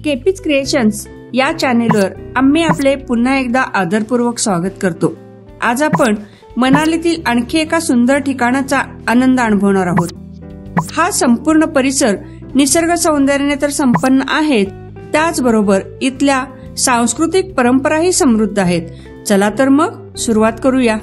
केपीज creations या चॅनेलवर आम्ही आपले पुन्हा एकदा आदरपूर्वक स्वागत करतो। आज आपण मनालीतील आणखी एका सुंदर ठिकाणाचा आनंद अनुभवणार आहोत। हा संपूर्ण परिसर निसर्ग सौंदर्याने तर संपन्न आहे, त्याचबरोबर इथल्या सांस्कृतिक परंपराही समृद्ध आहेत। चला तर मग सुरुवात करूया।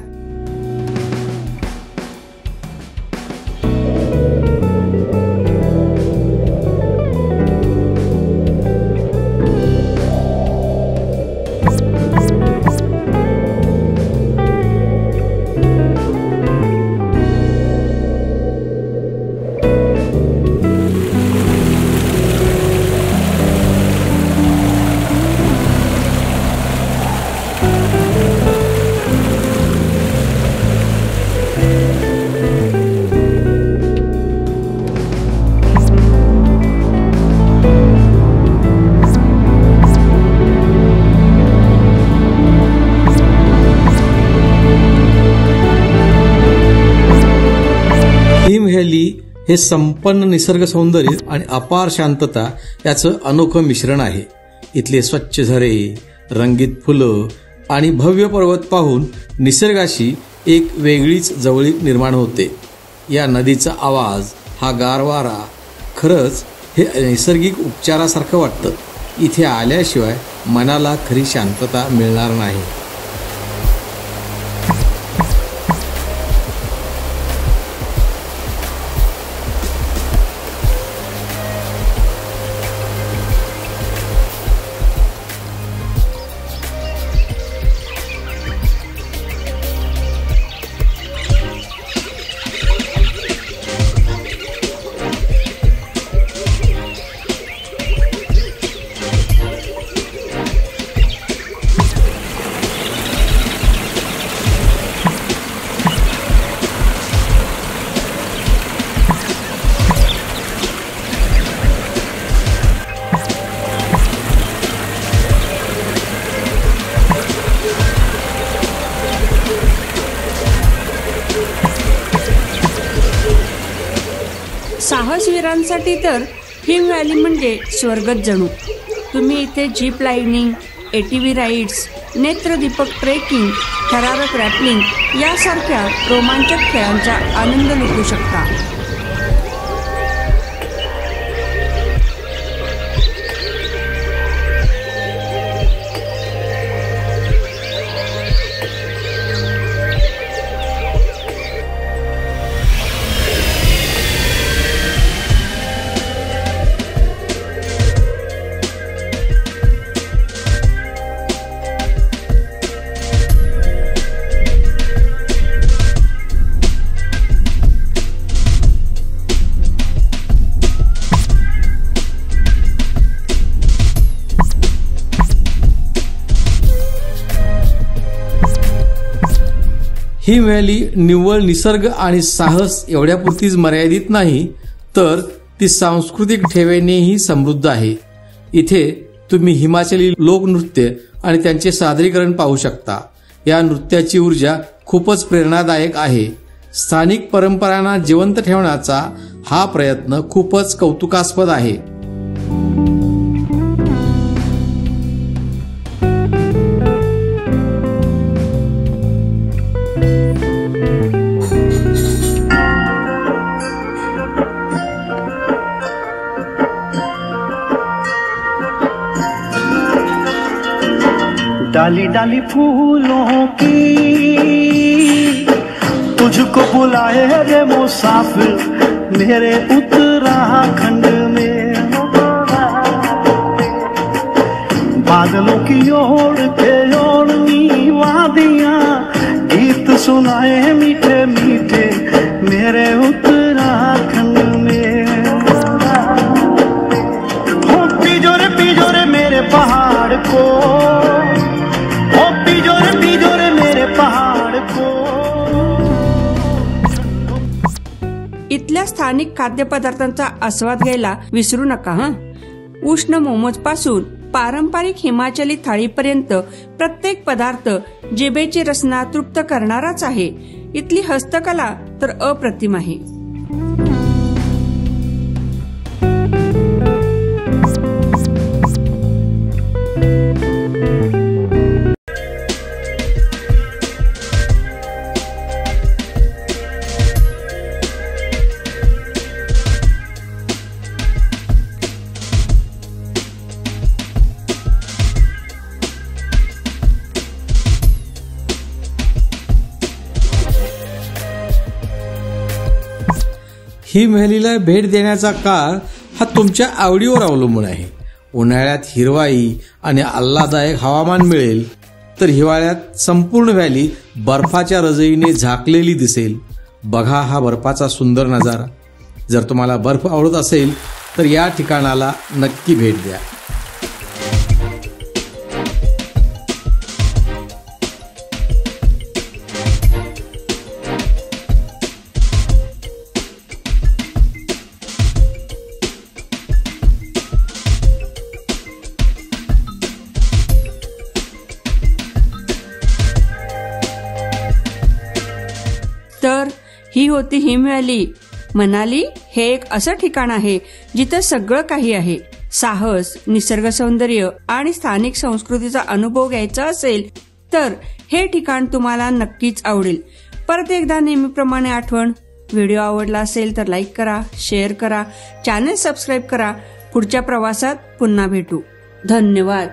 हिम व्हॅली हे संपन्न निसर्ग सौंदर्य आणि अपार शांतता याचं अनोखं मिश्रण आहे। इथले स्वच्छ झरे, रंगीत फुलं आणि भव्य पर्वत पाहून निसर्गाशी एक वेगळीच जवळीक निर्माण होते। या नदीचा आवाज, हा गारवारा, खरंच हे नैसर्गिक उपचारासारखं वाटतं। इथे आल्याशिवाय मनाला खरी शांतता मिळणार नाही। साहसवीरांसाठी तर हिम व्हॅली म्हणजे स्वर्गच जणू। तुम्ही इथे जीप लाईनिंग, एटीव्ही राईड्स, नेत्रदीपक ट्रेकिंग, थरारक रॅपलिंग यासारख्या रोमांचक खेळांचा आनंद लुटू शकता। हिम व्हॅली निव्वळ निसर्ग आणि साहस एवढ्यापुरतीच मर्यादित नाही, तर ती सांस्कृतिक ठेव्यानेही समृद्ध आहे। इथे तुम्ही हिमाचली लोकनृत्य आणि त्यांचे सादरीकरण पाहू शकता। या नृत्याची ऊर्जा खूपच प्रेरणादायक आहे। स्थानिक परंपरांना जिवंत ठेवण्याचा हा प्रयत्न खूपच कौतुकास्पद आहे। डाली डाली फूलों की तुझको बुलाए रे मुसाफिर मेरे उत्तराखंड में। बादलों की ओर के ओढ़नी वादियां गीत सुनाए मीठे मीठे मेरे उत्तराखंड में। हो पिजो रे मेरे पहाड़ को, इथल्या स्थानिक खाद्यपदार्थांचा आस्वाद घ्यायला विसरू नका हा। उष्ण मोमोज पासून पारंपरिक हिमाचली थाळीपर्यंत प्रत्येक पदार्थ जिभेची रसना तृप्त करणाराच आहे। इथली हस्तकला तर अप्रतिम आहे। हिम व्हॅलीला भेट देण्याचा काळ हा तुमच्या आवडीवर अवलंबून आहे. उन्हाळ्यात हिरवाई आणि आल्हाददायक हवामान मिळेल, तर हिवाळ्यात संपूर्ण व्हॅली बर्फाच्या रजईने झाकलेली दिसेल. बघा हा बर्फाचा सुंदर नजारा. जर तुम्हाला बर्फ आवडत असेल तर या ठिकाणाला नक्की भेट द्या. तर ही होती हिम व्हॅली. मनाली हे एक असं ठिकाण आहे जिथं सगळं काही आहे. साहस, निसर्ग सौंदर्य आणि स्थानिक संस्कृतीचा अनुभव घ्यायचा असेल तर हे ठिकाण तुम्हाला नक्कीच आवडेल. परत एकदा नेहमीप्रमाणे आठवण, व्हिडिओ आवडला असेल तर लाईक करा, शेअर करा, चॅनल सबस्क्राईब करा. पुढच्या प्रवासात पुन्हा भेटू. धन्यवाद.